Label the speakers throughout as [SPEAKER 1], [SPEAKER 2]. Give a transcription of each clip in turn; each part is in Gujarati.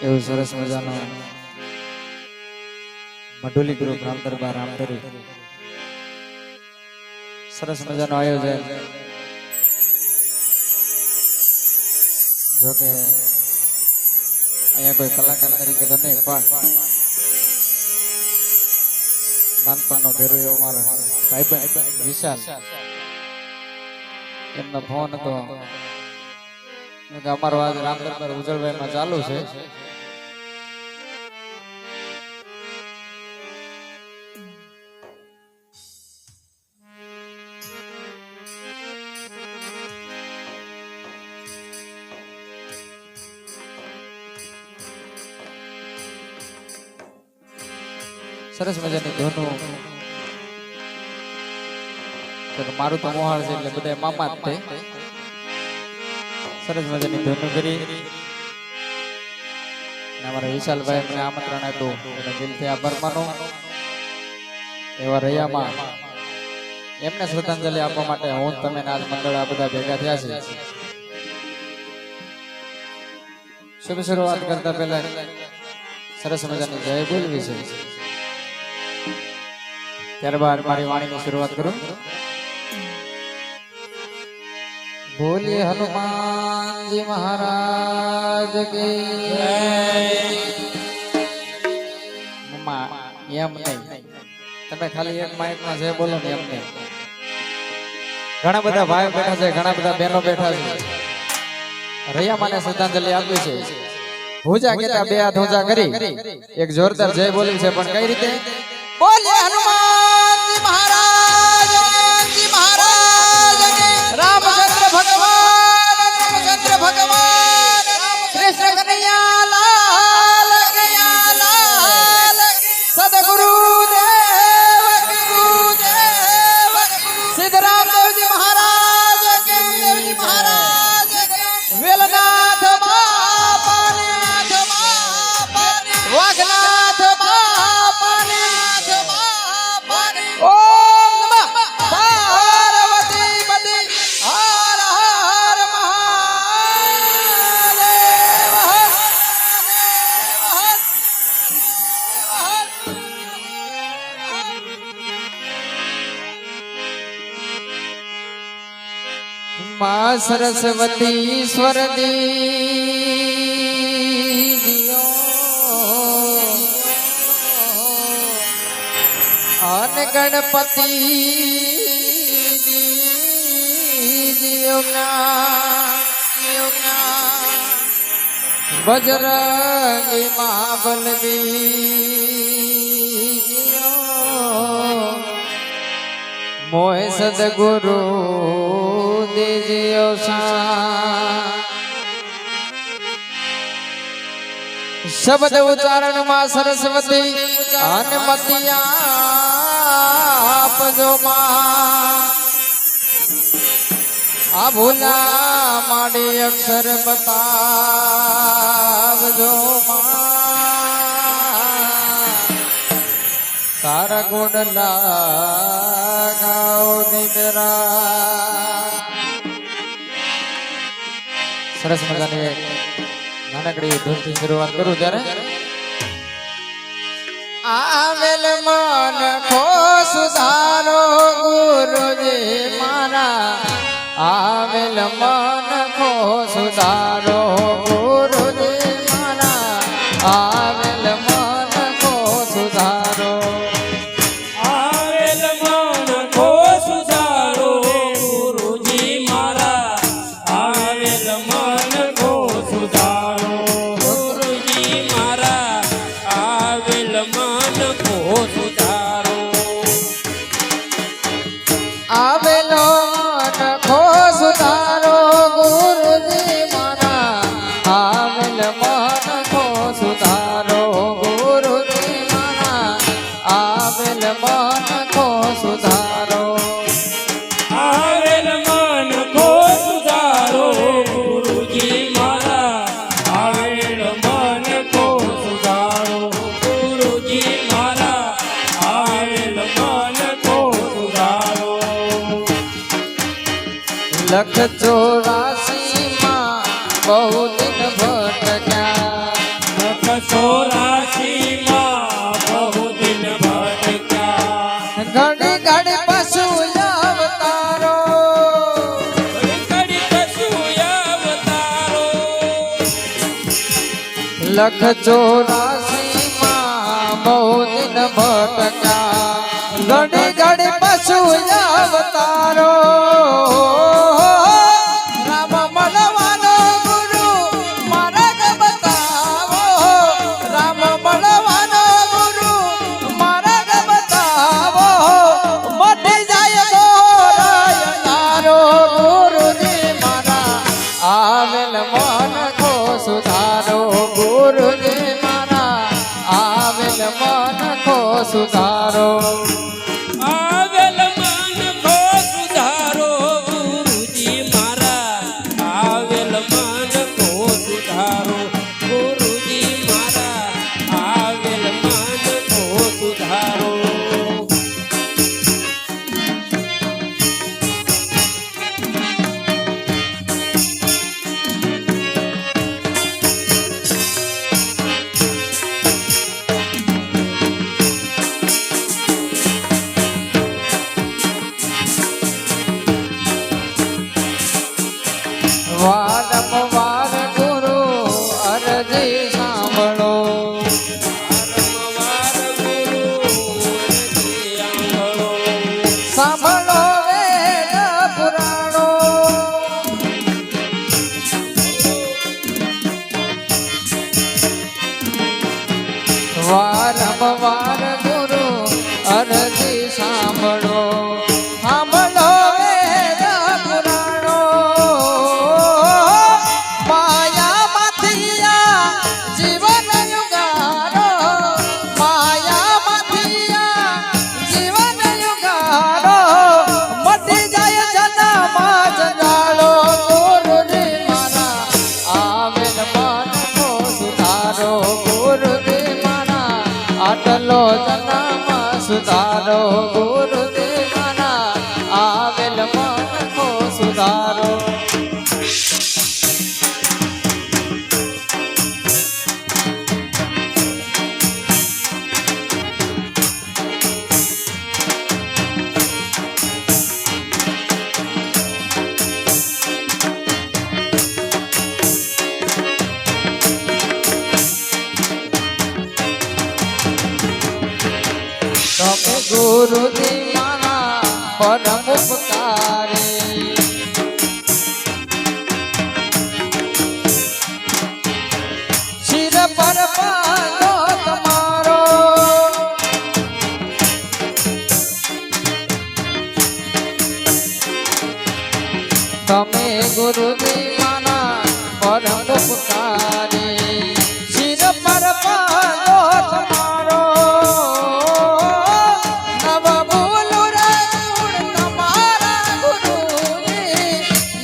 [SPEAKER 1] એવું સરસ મજાનો મઢુલી ગ્રુપ રામદરબાર રામધરી સરસ મજાનો આયોજન. જોકે અહીંયા કોઈ કલાકાર તરીકે તો નહીં, પણ નાનપણનો ભેરું એવો મારો ભાઈબંધ વિશાલ, એમનો ફોન હતો કે અમારો આજ રામદરબાર ઉજળભાઈમાં ચાલુ છે. સરસ મજાની ધૂનું. મારું તો મોહાળ છે એટલે બધા મામા જ તે. સરસ મજાની ધૂનું કરી અમારા વિશાલભાઈ મને આમંત્રણ આપ્યું, એને દિલથી આભાર માનો. એવા રૈયામાં એમને શ્રદ્ધાંજલિ આપવા માટે હું તમે નાજ મંડળ આ બધા ભેગા થયા છે. શુભ શરૂઆત કરતા પહેલા સરસ મજાની જય બોલવી છે. ત્યારબાદ મારી વાણીની શરૂઆત કરું. બોલીએ હનુમાનજી મહારાજ કી જય. મમ્મા એમ નહીં, તમે ખાલી એક માઇકમાં જે બોલો ને એમ નહીં. ઘણા બધા ભાઈઓ બેઠા છે, ઘણા બધા બહેનો બેઠા છે. રૈયા માને શ્રદ્ધાંજલિ આપી છે. ભૂજા કેતા બે હાથ ઊંચા કરી એક જોરદાર જય બોલી છે, પણ કઈ રીતે? બોલીએ હનુમાનજી મહારાજ કી મહારાજ કી. રામચંદ્ર ભગવાન, રામચંદ્ર ભગવાન, કૃષ્ણ કનૈયા લાલ કી લાલ કી. સદગુરુ દેવ ગુરુદેવ સિદ્ધરામ દેવજી મહારાજ કી દેવજી મહારાજ કી. વેલનાથ બાપાને વાઘનાથ બાપાને. ઓમ નમઃ પાર્વતી પતિ. હર હર મહાદેવ. માં સરસ્વતી ઈશ્વર દીજીઓ અને ગણપતિ દીજીઓ બજરંગી મહાબલ દીજીઓ મોહે સદગુરુ દીજીઓ સા. શબ્દ ઉચ્ચારણ માં સરસ્વતી અને મતિયા આપજો માં. આ ભૂલા માડી અક્ષર બતાવજો માં. તારા ગુણ લાગાઓ દીકરા. સરસ મજાની નાનકડી ધૂનથી શરૂઆત કરું ત્યારે આવેલ મન ખો સુધારો ગુરુજી મારા. આવેલ મન ખો સુધારો ગુરુજી મારા. આવેલ મન ખો સુધારો.
[SPEAKER 2] આવેલ મન ખો સુધારો ગુરુજી મારા. આવેલ મન ખો સુધારો ગુરુજી મારા. આવેલ મન ખો સુધારો.
[SPEAKER 1] આવેલો મન ખો સુધારો ગુરુજી મારા. આવેલ મન ખો સુધારો ગુરુજી મારા. આવેલ મન ખો સુધારો.
[SPEAKER 2] આવેલ મન ખો સુધારો ગુરુજી મારા. આવેલ મન ખો સુધારો ગુરુજી મારા. આવેલ મન ખો સુધારો.
[SPEAKER 1] લખ 84 માં બહુ દિન ભટક્યા.
[SPEAKER 2] લખ
[SPEAKER 1] લખ 84 માં બહુ દિન ભટકા ઘડી ઘડી પશુ અવતારો રામ મળવાનો ગુરુ માર્ગ બતાવો રામ મળવાનો ગુરુ માર્ગ બતાવો મટી જાય ગોરાય તારો ગુરુજી મારા આવેલ મન કો સુધારો ગુરુજી મારા આવેલ મન કો સુધારો
[SPEAKER 2] આવેલ મન કો સુધારો ગુરુજી મારા આવેલ મન કો સુધારો ગુરુજી મારા આવેલ મન કો સુધારો
[SPEAKER 1] વારંવાર ગુરુ અરજી સાંભળો
[SPEAKER 2] વારંવાર ગુરુ અરજી સાંભળો
[SPEAKER 1] સાંભળો વેદ પુરાણો વારંવાર ગુરુ અરજી સાંભળો સાંભળો વેદ પુરાણો માયામાંથી આ જીવન યુગારો માયામાંથી આ જીવન યુગારો મટી જાય જન્મ જંજાળો ગુરુજી મારા આવેલ મન કો સુધારો ગુરુજી મારા આટલો જન્મ સુધારો ગુરુજી મારા આવેલ મન કો સુધારો તમે ગુરુજી મારા પરમ ઉપકારી શિર પર પાદો તમારો તમે ગુરુજી મારા પરમ ઉપકારી શિર પર પાદો તમારો નવ બોલો રે ગુણ તમારા ગુરુજી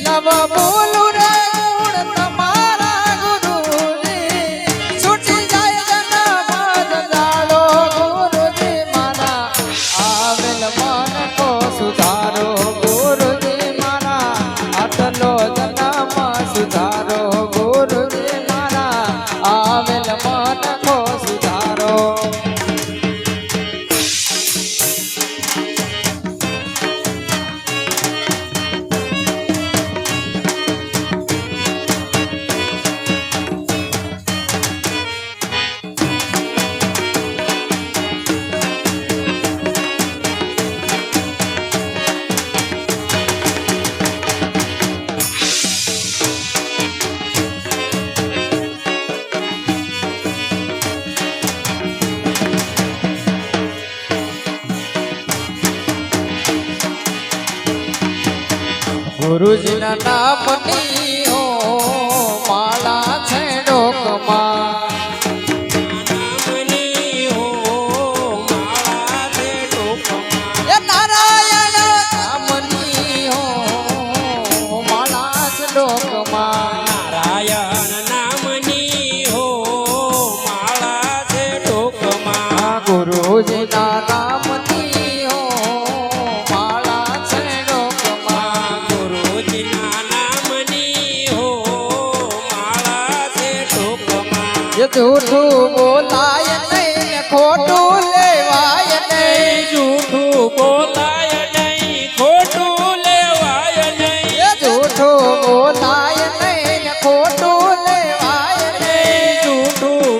[SPEAKER 1] નવ બોલો રે ગુણ તમારા ગુરુજી છૂટી જાય જન્મ જંજાળો ગુરુજી મારા આવેલ મન કો સુધારો ગુરુજી મારા આટલો જન્મ સુધારો ગુરુજી મારા આવેલ મન કો સુધારો ગુરુજીના નામની હો માળા છે ડોકમાં
[SPEAKER 2] નામની હો માળા છે ડોકમાં
[SPEAKER 1] એ નારાયણ નામની હો માળા છે ડોકમાં
[SPEAKER 2] નારાયણ નામની હો માળા છે ડોકમાં
[SPEAKER 1] ગુરુજીના નામની હો માળા છે ડોકમાં
[SPEAKER 2] ગુરુજીના નામની હો માળા છે ડોકમાં
[SPEAKER 1] એ જૂઠું બોલાય નહીં ને ખોટું લેવાય નહીં
[SPEAKER 2] જૂઠું બોલાય નહીં ખોટું લેવાય નહીં
[SPEAKER 1] એ જૂઠું બોલાય નહીં ને ખોટું લેવાય નહીં
[SPEAKER 2] જૂઠું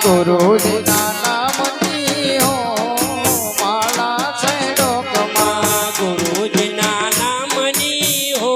[SPEAKER 1] ગુરુજીના નામની હો માળા છે ડોકમાં.
[SPEAKER 2] ગુરુજીના નામની હો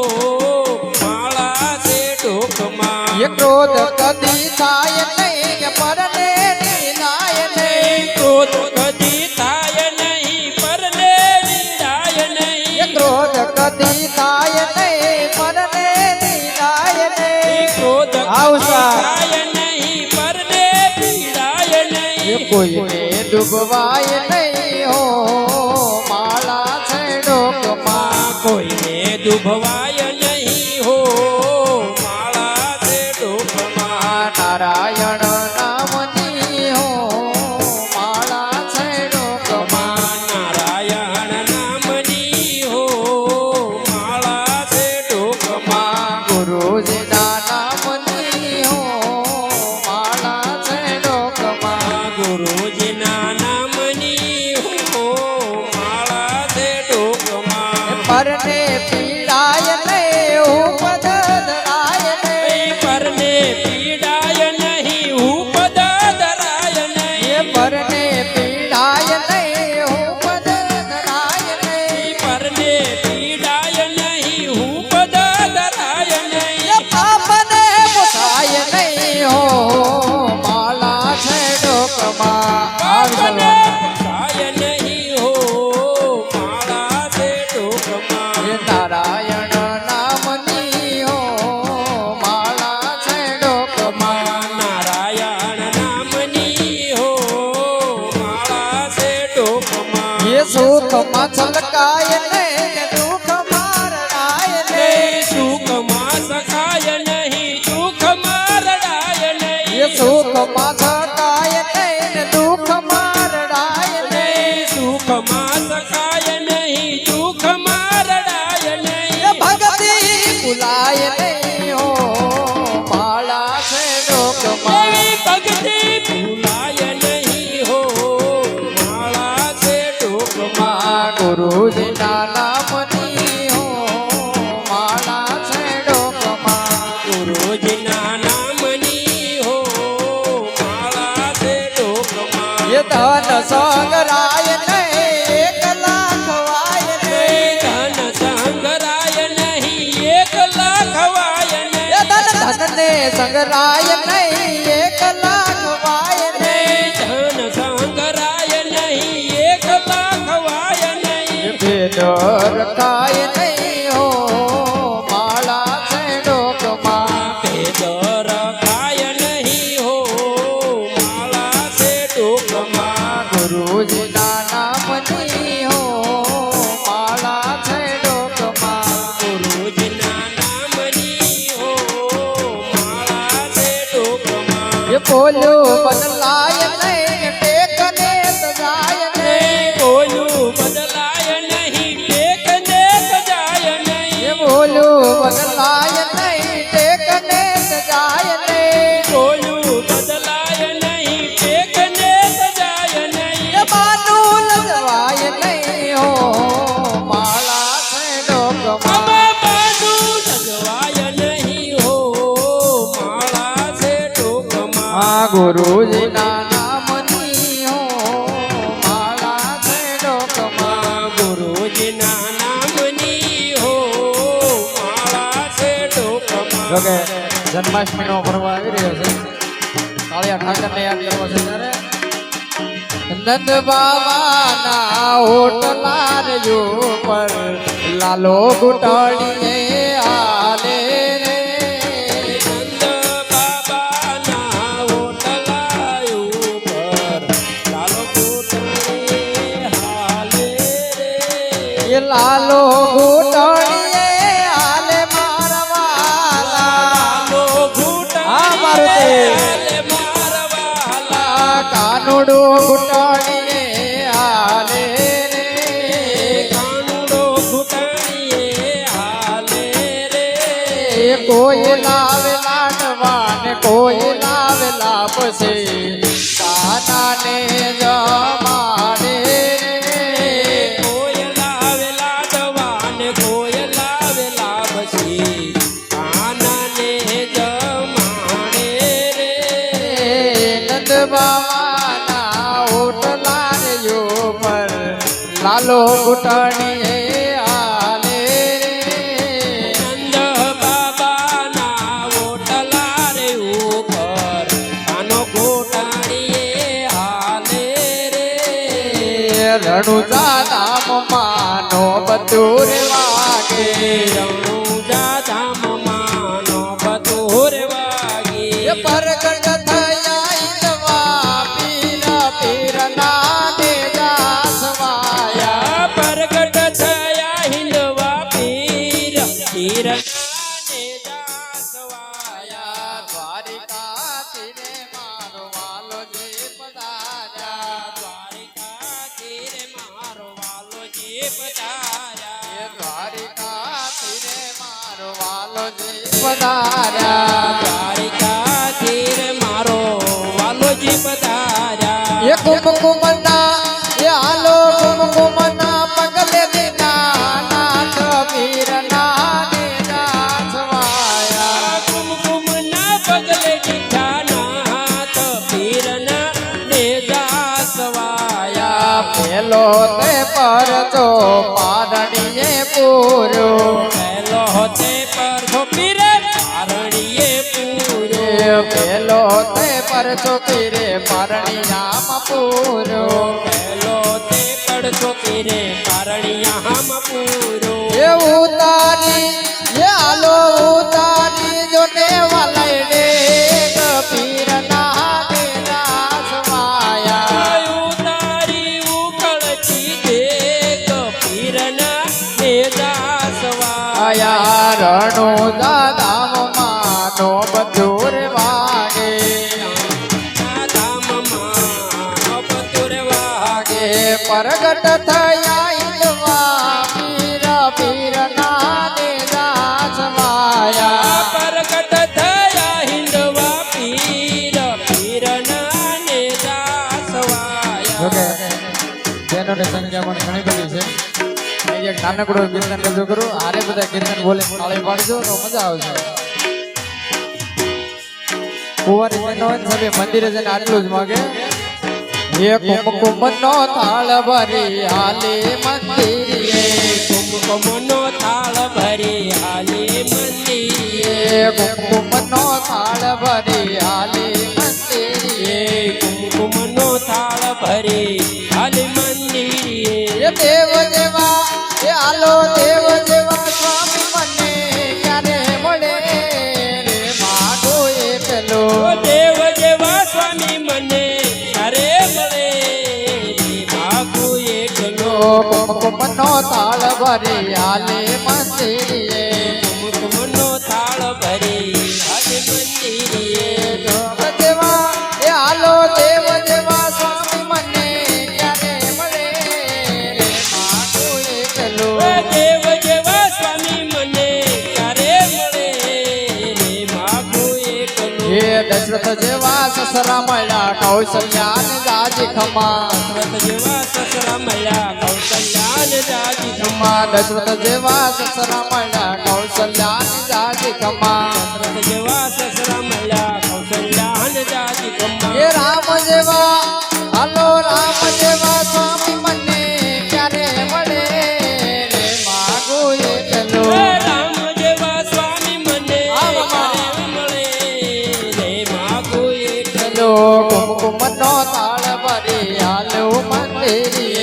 [SPEAKER 2] માળા છે ડોકમાં.
[SPEAKER 1] એ ક્રોધ કદી થાય નહીં કે પરને નિનાય નહીં.
[SPEAKER 2] ક્રોધ કદી થાય નહીં પરને નિરાય નહીં.
[SPEAKER 1] એ ક્રોધ કદી થાય નહીં પરને નિનાય નહીં.
[SPEAKER 2] ક્રોધ
[SPEAKER 1] આવસા.
[SPEAKER 2] થાય નહીં પરને પીડાય
[SPEAKER 1] એ
[SPEAKER 2] નહીં.
[SPEAKER 1] કોઈને ડૂબવાય નહીં હો માળા છે ડોકમાં.
[SPEAKER 2] કોઈને દુભવાય નહીં હો માળા છે ડોકમાં.
[SPEAKER 1] નારાયણ નામની હો માળા છે ડોકમાં.
[SPEAKER 2] નારાયણ નામની હો માળા છે ડોકમાં.
[SPEAKER 1] ગુરુજીના નામની હો માળા છે ડોકમાં.
[SPEAKER 2] ગુરુજીના નામની હો માળા છે ડોકમાં.
[SPEAKER 1] પરને પીડાય નહીં ઉપદ ધરાય નહીં.
[SPEAKER 2] પરને પીડાય નહીં ઉપદ ધરાય
[SPEAKER 1] એ
[SPEAKER 2] નહીં.
[SPEAKER 1] પરને પીડાય નહીં ઉપદ ધરાય નહીં.
[SPEAKER 2] પરને પીડાય નહીં ઉપદ ધરાય
[SPEAKER 1] એ
[SPEAKER 2] નહીં.
[SPEAKER 1] પાપને મુસાય નહીં હો માળા છે ડોકમાં.
[SPEAKER 2] પાપને પસાય નહીં હો માળા છે ડોકમાં.
[SPEAKER 1] એ નારાયણ નામની હો માળા છે ડોકમાં.
[SPEAKER 2] નારાયણ નામની હો માળા છે ડોકમાં.
[SPEAKER 1] એ સુખમાં છલકાય નહીં ને દુઃખમાં રડાય નહીં.
[SPEAKER 2] સુખમાં સખાય નહીં દુઃખમાં રડાય
[SPEAKER 1] એ
[SPEAKER 2] નહીં.
[SPEAKER 1] સુખમાં છલકાય નહીં ને દુઃખમાં રડાય નહીં.
[SPEAKER 2] સુખમાં સખાય નહીં દુઃખમાં રડાય
[SPEAKER 1] એ
[SPEAKER 2] નહીં.
[SPEAKER 1] ભક્તિ ભૂલાય નહીં હો માળા છે ડોકમાં.
[SPEAKER 2] એવી ભક્તિ ભૂલાય નહીં હો માળા છે ડોકમાં.
[SPEAKER 1] ગુરુજીના નામની હો માળા છે ડોકમાં.
[SPEAKER 2] ગુરુજીના નામની હો માળા છે ડોકમાં.
[SPEAKER 1] એ ધન સંગરાય નહીં એકલા ખવાય નહીં.
[SPEAKER 2] ધન સંગરાય નહીં એકલા ખવાય
[SPEAKER 1] એ
[SPEAKER 2] નહીં.
[SPEAKER 1] ધનને સંગરાય નહીં એકલા ખવાય નહીં.
[SPEAKER 2] ધન સંગરાય નહીં એકલા ખવાય નહીં.
[SPEAKER 1] ભેદ રખાય નહીં હો માળા છે ડોકમાં.
[SPEAKER 2] ભેદ રખાય નહીં હો માળા છે ડોકમાં.
[SPEAKER 1] ગુરુજીના નામની હો માળા છે ડોકમાં.
[SPEAKER 2] ગુરુજીના નામની હો માળા છે ડોકમાં.
[SPEAKER 1] એ બોલ્યું બદલાય નહીં ટેકને સજાય નહીં.
[SPEAKER 2] બોલું બદલાય નહીં ટેકને સજાય
[SPEAKER 1] એ
[SPEAKER 2] નહીં.
[SPEAKER 1] બોલ્યું બદલાય નહીં ટેકને સજાય નહીં.
[SPEAKER 2] બોલું બદલાય નહીં ટેકને સજાય
[SPEAKER 1] એ
[SPEAKER 2] નહીં.
[SPEAKER 1] બાનું લજવાય નહીં હો માળા છે ડોકમાં.
[SPEAKER 2] આમાં બાનું સજવાય નહીં હો માળા છે ડોકમાં.
[SPEAKER 1] આ ગુરુજીના નામની હો માળા છે ડોકમાં.
[SPEAKER 2] ગુરુજીના નામની હો માળા છે ડોકમાં.
[SPEAKER 1] જોકે જન્માષ્ટમીનો પર્વ આવી રહ્યો છે. કાળિયા ઠાકરને યાદ કરવો છે ત્યારે નંદ બાવાના ઓટલા રે ઉપર લાલો ગુટાડીએ આલે રે.
[SPEAKER 2] નંદ બાબાના ઓટલા ઉપર લાલો કૂતરી હાલે રે.
[SPEAKER 1] એ લાલો ગુટાડીએ આલે મારા વાલા.
[SPEAKER 2] લાલો ઘૂંટણીએ
[SPEAKER 1] હા, મારુતિ.
[SPEAKER 2] હાલે મારા વહાલા.
[SPEAKER 1] કાનુડો ગુટાડીએ આલે રે.
[SPEAKER 2] કાનુડો ઘૂંટણીએ હાલે રે.
[SPEAKER 1] એ કોઈ લાવે લાડવા ને કોઈ લાવે લાપસે કાનાને જમાડે રે.
[SPEAKER 2] કોઈ લાવે લાડવા ને કોઈ લાવે લાપસી કાનાને જમાડે રે.
[SPEAKER 1] નંદ બાવાના ઓટલા રે ઉપર લાલો ઘૂંટણીએ હાલે
[SPEAKER 2] નંદ બાબાના ઓટલા રે ઉપર કાનો ઘૂંટણીએ હાલે રે
[SPEAKER 1] રણુજા ધામમાં નો બતુર વાગે
[SPEAKER 2] રણુજા ધામમાં નો બતુર વાગે
[SPEAKER 1] પરગટ થયા ઈલવા પીર પીરના દેજા સવાયા
[SPEAKER 2] પ્રગટ થયા હિંદવા પીર પીર સવાયા
[SPEAKER 1] દ્વારિકા તીરે મારો વાલો જે પધાર્યા
[SPEAKER 2] દ્વારિકા તીરે મારો વાલો જે પધાર્યા
[SPEAKER 1] દ્વારિકા તીરે મારો વાલો જે પધાર્યા
[SPEAKER 2] દ્વારિકા તીરે મારો વાલોજી પધાર્યા
[SPEAKER 1] એ કુમકુમના એ હાલો કુમકુમના પગલે દીના નાથ પીરના દેજા સવાયા
[SPEAKER 2] કુમકુમના પગલે દીઠા નાથ પીરના દેજા સવાયા
[SPEAKER 1] પેલો તે પરચો પારણીએ પૂર્યો
[SPEAKER 2] પહેલો તે પરથો પીરે પારણીએ પૂર્યો
[SPEAKER 1] પેલો તે પરચો પીરે પારણીયામાં પૂર્યો
[SPEAKER 2] પહેલો તે પડતો પીરે પારણીયામ પૂર્યો
[SPEAKER 1] એ ઉતારી એ હાલો ઉતારી જોને વાલડે પીરના દેજા સવાયા
[SPEAKER 2] ઉતારી ઉકળતી દેખ પીરના દેજા સવાયા
[SPEAKER 1] આયા રણુજા ધામમાં નો બતુર વાગે
[SPEAKER 2] ધામમાં બતુર વાગે
[SPEAKER 1] એ પરગટ થયા ઈલવા પીર પીરના દેજા સવાયા
[SPEAKER 2] પ્રગટ થયા હિંદવા પીર પીરના દેજા સવાયા
[SPEAKER 1] જોકે બહેનોની સંખ્યા પણ ઘણી બધી છે અહીં એક નાનકડો કીર્તન રજૂ કરું હારે બધા કીર્તન બોલે તાળી પાડજો તો મજા આવશે કુંવારી બહેનો હોય ને સભે મંદિરે જઈને આટલું જ માગે એ કુમકુમનો થાળ ભરી હાલે મંદિરે
[SPEAKER 2] કુમકુમનો થાળ ભરી હાલી મંદિરે
[SPEAKER 1] એ કુમકુમનો થાળ ભરી હાલે મંદિરે
[SPEAKER 2] કુમકુમનો થાળ ભરી હાલી મંદિરે
[SPEAKER 1] એ દેવ જેવા એ હાલો દેવ જેવા સ્વામી મને ક્યારે મળે રે માગો એકલો
[SPEAKER 2] દેવ જેવા સ્વામી મને તારે મળે માગુ એકલો
[SPEAKER 1] કુમકુમનો થાળ ભરી હાલે મંદિરે
[SPEAKER 2] કુમકુમનો થાળ ભરી હાલી મંદિરે
[SPEAKER 1] દેવ જેવા એ હાલો દેવ જેવા સ્વામી મને ક્યારે મળે રે માગો એકલો
[SPEAKER 2] દેવ જેવા સ્વામી મને તારે મળે રે માગુ એકલો
[SPEAKER 1] હે દશરથ જેવા સસરા મળ્યા કૌશલ્યાને જાજી ખમા
[SPEAKER 2] દશરથ જેવા સસરા મળ્યા કૌશલ્યાને જાજી
[SPEAKER 1] ખમા દશરથ જેવા સસરા મળ્યા કૌશલ્યાને જાજી ખમા
[SPEAKER 2] દશરથ જેવા સસરા મળ્યા કૌશલ્યાને જાજી ખમ્મા
[SPEAKER 1] હે રામ જેવા હાલો રામ જેવા સ્વામી મને ક્યારે મળે રે માગો એકલો
[SPEAKER 2] રામ જેવા સ્વામી મને
[SPEAKER 1] આવા.
[SPEAKER 2] તારે મળે રે માગુ એકલો
[SPEAKER 1] કુમકુમનો થાળ ભરી હાલો મંદિરે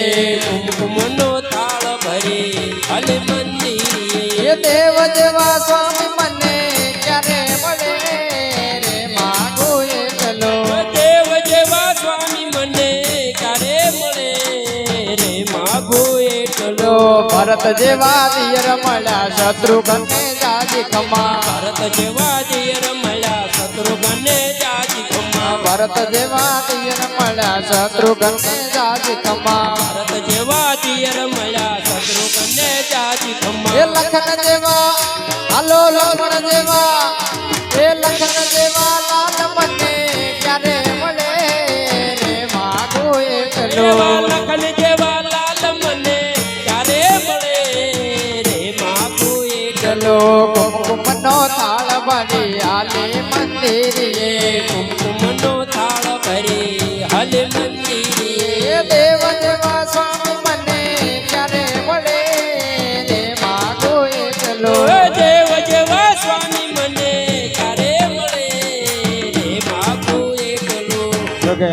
[SPEAKER 2] કુમકુમનો થાળ ભરી હાલે મંદિરે
[SPEAKER 1] એ દેવ જેવા સ્વામી મને ક્યારે મળે રે માગો એકલો
[SPEAKER 2] દેવ જેવા સ્વામી મને ક્યારે મળે રે માગુ એકલો
[SPEAKER 1] ભરત જેવા દિયર મળ્યા શત્રુઘ્ને જાજી ખમા
[SPEAKER 2] ભરત જેવા દિયર મળ્યા શત્રુઘ્ને જાજી ખમ્મા
[SPEAKER 1] ભરત જેવા દિયર મળ્યા શત્રુઘ્ને જાજી ખમા
[SPEAKER 2] ભરત જેવા દિયર મળ્યા શત્રુઘ્ને જાજી ખમ્મા
[SPEAKER 1] એ લખન જેવા હાલો લખન જેવા એ લખન જેવા લાલ મને ક્યારે મળે રે માગો એકલો
[SPEAKER 2] એવા લખન જેવા લાલ મને ક્યારે મળે રે માગુ એકલો
[SPEAKER 1] કુમકુમનો થાળ ભરી હાલે મંદિરે
[SPEAKER 2] કુમકુમનો થાળ ભરી
[SPEAKER 1] જો કે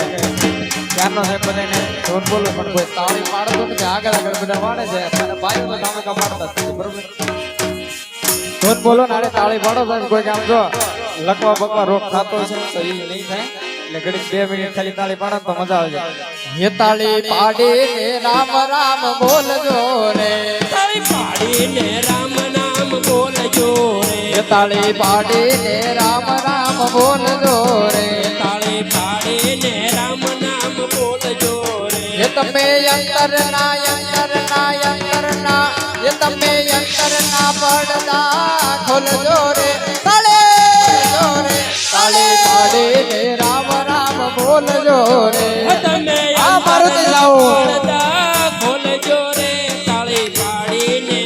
[SPEAKER 1] ત્યારનો છે બધાને ધોન બોલું પણ કોઈ તાળી પાડતો નથી આગળ આગળ બધા વાળે છે અને ભાઈઓ તો સામે કા પાડતા જ નથી, બરોબર ધોન બોલો ને આને તાળી પાડો તો કોઈ કામ જો લકવા બકવા રોગ થતો છે તો એ નહીં થાય એટલે ઘડીક 2 મિનિટ ખાલી તાળી પાડો તો મજા આવે છે એ તાળી પાડીને રામ રામ બોલજો રે
[SPEAKER 2] તાળી પાડીને રામ નામ બોલજો રે
[SPEAKER 1] એ તાળી પાડીને રામ રામ બોલજો રે
[SPEAKER 2] તાળી પાડીને રામ નામ બોલજો રે
[SPEAKER 1] એ તમે અંતર ના એ તમે અંતર ના પડદા ખોલજો રે તાળી પાડીને રામ રામ બોલજો રે
[SPEAKER 2] તમે
[SPEAKER 1] આ મારુતિ લાવો
[SPEAKER 2] પડદા ખોલજો રે તાળી પાડીને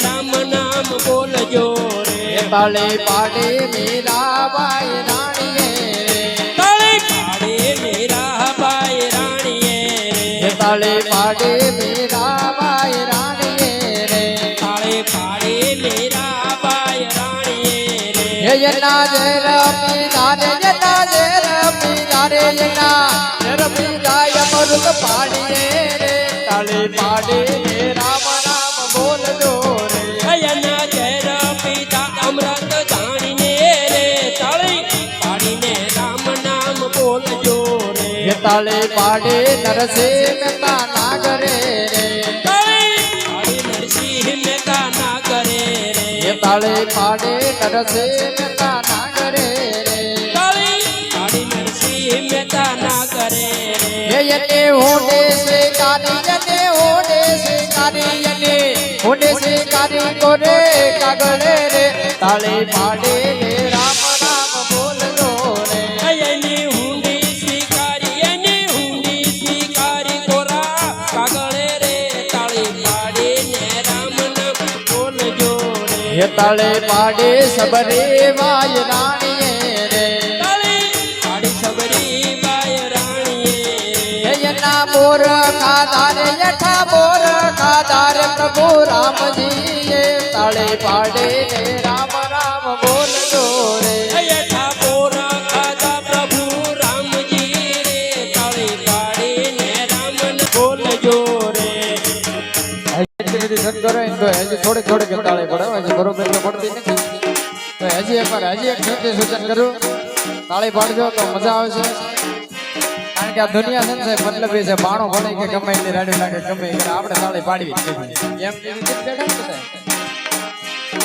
[SPEAKER 2] રામ નામ બોલજો રે
[SPEAKER 1] તાળી પાડી મીરાબાઈ રાણીએ
[SPEAKER 2] તાળી પાડી મીરાબાઈ રાણીએ
[SPEAKER 1] રે તાળી પાડી મીરાબાઈ રાણીએ રે
[SPEAKER 2] તાળી પાડી મીરાબાઈ રાણીએ રે
[SPEAKER 1] એના જેર પીધારે એના જેર પીધારે એના જેર પીધાય અમૃત પાડીએ રે તાળી પાડી રામ રામ બોલજો રે
[SPEAKER 2] અયના ઝેર પીધા અમૃત જાણીને રે તાળી પાડીને રામ નામ બોલજો રે
[SPEAKER 1] એ તાળી પાડી નરસિંહ મહેતા નાગરે રે
[SPEAKER 2] તાળી પાડી નરસિંહ મહેતા ના કરે રે
[SPEAKER 1] એ તાળી પાડી નરસિંહ મહેતા નાગરે રે
[SPEAKER 2] તાળી પાડી નરસિંહ મહેતા ના કરે રે
[SPEAKER 1] એને હોડે સ્વીકારી એને હોડે સ્વીકારી એને હોડે સ્વીકારી કોરે કાગળે રે તાળી પાડી રામ રામ બોલજો રે
[SPEAKER 2] એની હુંડી સ્વીકારી કોરા કાગળે રે તાળી પાડીને રામ નામ બોલજો રે
[SPEAKER 1] એ તાળી પાડી સબરી વાય રાણીએ રે
[SPEAKER 2] તાળી પાડી સબરી બાઈ રાણીએ રે
[SPEAKER 1] એના બોર ખાધારે યઠા બોર ખાધારે પ્રભુ રામજીએ તાળી પાડી રામ રામ બોલજો રે
[SPEAKER 2] અયઠા પોરા ખાધા પ્રભુ રામજી રે તાળી પાડીને રામન બોલજો રે
[SPEAKER 1] એટલી બધી સત કરો ને તો હજી થોડીક તાળી પડે હજી બરોબર તો પડતી નથી તો હજી એક નિત્ય સૂચન કરું તાળી પાડજો તો મજા આવશે કારણ કે આ દુનિયા છે ને સાહેબ મતલબ એ છે બાણો ભણે કે ગમે એટલી રાડી લાગે ગમે એટલે આપણે તાળી પાડવી જ જોઈએ. એમ કેવી રીતે બેઠા ને બધા?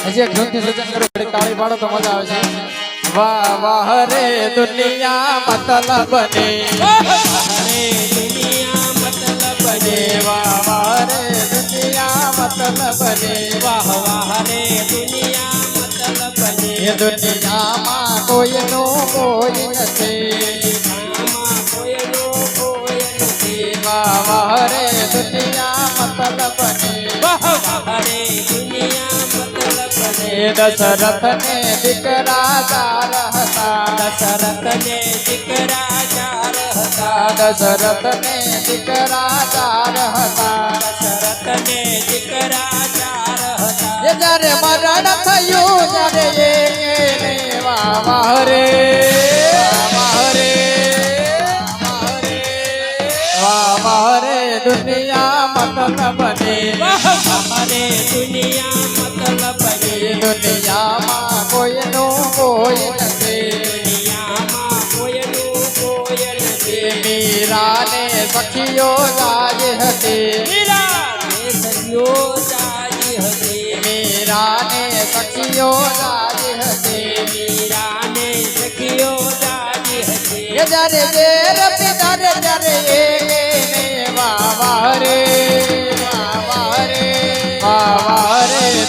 [SPEAKER 1] હજી એક નિત્ય સૂચન કરું થોડીક તાળી પાડો તો મજા આવશે વાહ વાહ રે દુનિયા મતલબ ને
[SPEAKER 2] હરે દુનિયા મતલબ ને
[SPEAKER 1] વાહ વાહ રે દુનિયા મતલબ ને
[SPEAKER 2] વાહ વાહ રે દુનિયા મતલબ ને
[SPEAKER 1] એ દુનિયામાં કોઈનું કોઈ નથી
[SPEAKER 2] આમાં કોઈનો કોઈ નથી
[SPEAKER 1] વાહ વાહ રે દુનિયા મતલબ ને
[SPEAKER 2] વાહ વાહ રે દુનિયા મતલબ ને
[SPEAKER 1] એ દશરથ ને દીકરા 4 હતા
[SPEAKER 2] દશરથ ને દીકરા 4 હતા
[SPEAKER 1] દશરથ ને દીકરા 4 હતા
[SPEAKER 2] દશરથ ને દીકરા 4 હતા
[SPEAKER 1] એ જ્યારે મરણ થયું ત્યારે એને વાહ વાહ રે વાહ વાહ રે દુનિયા મતલબ ને
[SPEAKER 2] વાહ વાહ રે દુનિયા મતલબ ને
[SPEAKER 1] દુનિયામાં કોઈનું કોઈ નથી
[SPEAKER 2] દુનિયામાં કોઈનું કોઈ નથી
[SPEAKER 1] મીરાને સખીઓ જાય હતી
[SPEAKER 2] મીરા ને સખીઓ જાજી હતી
[SPEAKER 1] મીરાને સખીઓ જાય હતી
[SPEAKER 2] મીરા ને સખીઓ જાજી હતી
[SPEAKER 1] એ જ્યારે ઝેર પીધારે ત્યારે એને વાહ વાહ રે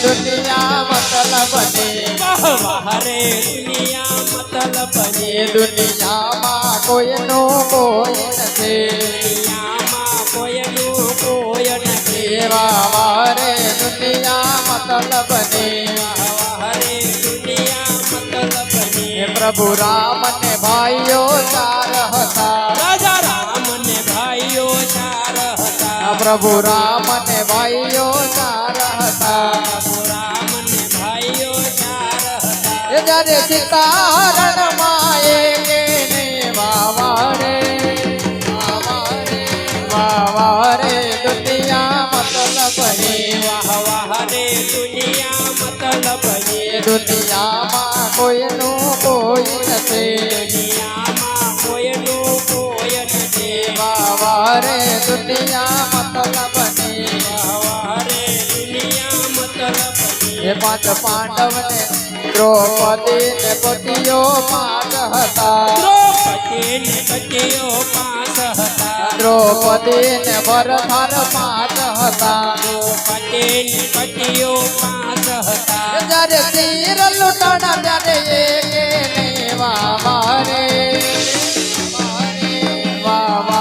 [SPEAKER 1] દુનિયા મતલબ ને
[SPEAKER 2] વાહ વાહ રે દુનિયા મતલબ ને
[SPEAKER 1] એ દુનિયામાં કોઈનું કોઈ નથી
[SPEAKER 2] દુનિયામાં કોઈનું કોઈ નથી
[SPEAKER 1] વાહ વાહ રે દુનિયા મતલબ ને
[SPEAKER 2] વાહ રે દુનિયા મતલબ ને
[SPEAKER 1] એ પ્રભુ રામ ને ભાઈઓ 4 હતા
[SPEAKER 2] રાજા રામ ને ભાઈઓ 4 હતા
[SPEAKER 1] પ્રભુ રામ ને ભાઈઓ 4 હતા
[SPEAKER 2] પ્રભુ રામ ને ભાઈઓ 4 હતા
[SPEAKER 1] એ જ્યારે સીતા રણમાં એને પાંચ પાંડવ ને દ્રૌપદી ને પતિઓ પાંચ હતા
[SPEAKER 2] દ્રૌપદી ને પતિઓ પાંચ હતા
[SPEAKER 1] દ્રૌપદી ને વરથાર પાંચ હતા
[SPEAKER 2] દ્રૌપદી ને પતિઓ પાંચ હતા
[SPEAKER 1] જ્યારે તીર લૂંટાણા ત્યારે એકે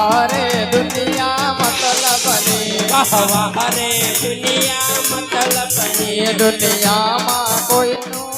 [SPEAKER 1] વારે દુનિયા મતલબની
[SPEAKER 2] વાહ વાહ રે દુનિયા મતલબની
[SPEAKER 1] દુનિયામાં કોઈનું